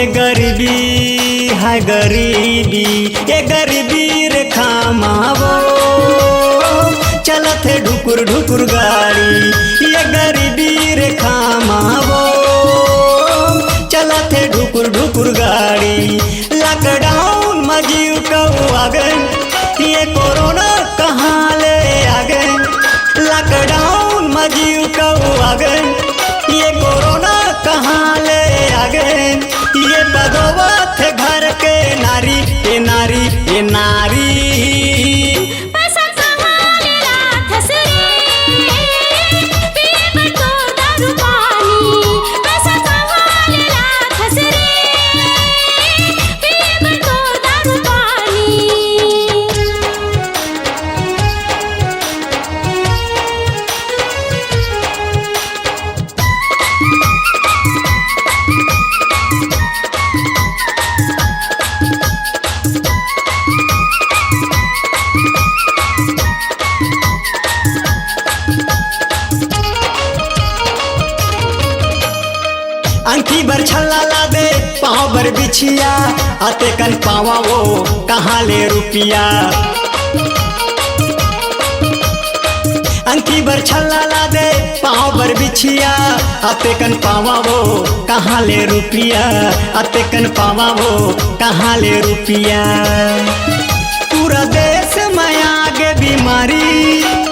ये गरीबी है गरीबी, ये गरीबी रेखा मावो चलत है ढुकुर ढुकुर गाड़ी। ये गरीबी रेखा मावो चलत है ढुकुर ढुकुर गाड़ी। लॉकडाउन में जीव कऊ आ गए, ये कोरोना कहाँ ले आ गए। लॉकडाउन में जीव कऊ आ गए, ये कोरोना कहाँ ले आ गए। ये बदौलत है घर के नारी, ये नारी, ये नारी। अंकी बर छल्ला ला दे पाँव बर बिछिया, आते कन पावा वो कहाँ ले रुपिया। अंकी बर छल्ला ला दे पाँव बर बिछिया, आते कन पावा वो कहाँ ले रुपिया। आते कन पावा वो कहाँ ले रुपिया। पूरा देश में आगे बीमारी,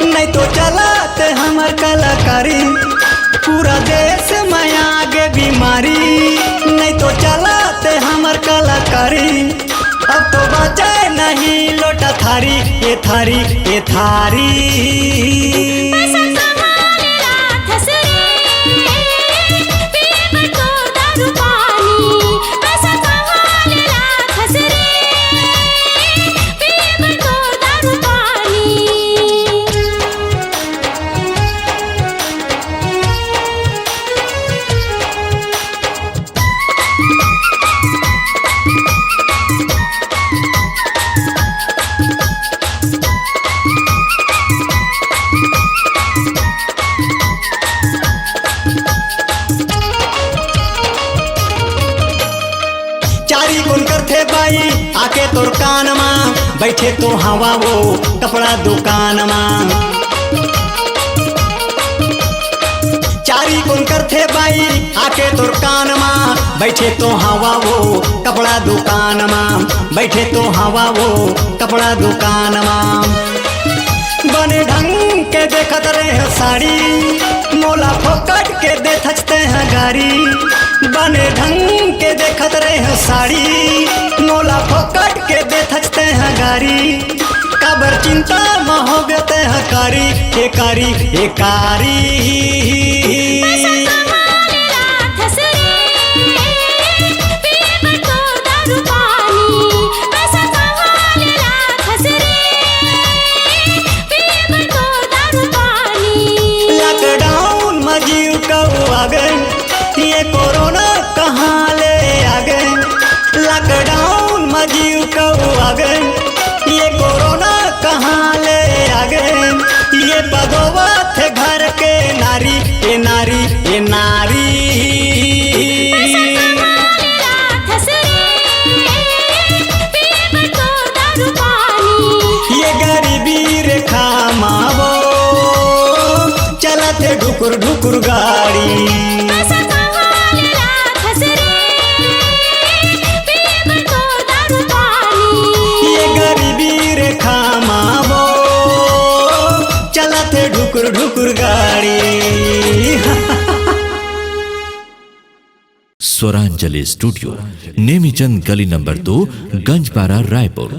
नहीं तो चलाते हमार कलाकारी। पूरा देश में आगे बीमारी, नहीं तो चलाते हमार कलाकारी। अब तो बचे नहीं लोटा थारी, ये थारी, ये थारी। आके तोर कान मां बैठे तो हवा वो कपड़ा दुकान मां। चारी कौन करते बाई आके तोर कान मां बैठे तो हवा वो कपड़ा दुकान मां। बैठे तो हवा वो कपड़ा दुकान मां। बने ढंग के देखत रहे साड़ी, मोला फोकट के दे थचते हैं गाड़ी। बने ढंग के देखत रहे साड़ी, मोला फोकट के दे थचते हैं गाड़ी। काबर चिंता में हो गए हैं कारी, ये कारी, ये कारी। लॉकडाउन में जीव कऊ आ गए, ये कोरोना कहाँ ले आ गए। लॉकडाउन में जीव कऊ आ गए, ये कोरोना कहाँ ले आ गए। ये बदौलत है घर के नारी, ये नारी, ये नारी। ये गरीबी रेखा मावो चलते ढुकुर ढुकुर गाड़ी। ढुकुर ढुकुर गाड़ी। स्वरांजलि स्टूडियो, नेमीचंद गली नंबर 2, गंजपारा, रायपुर।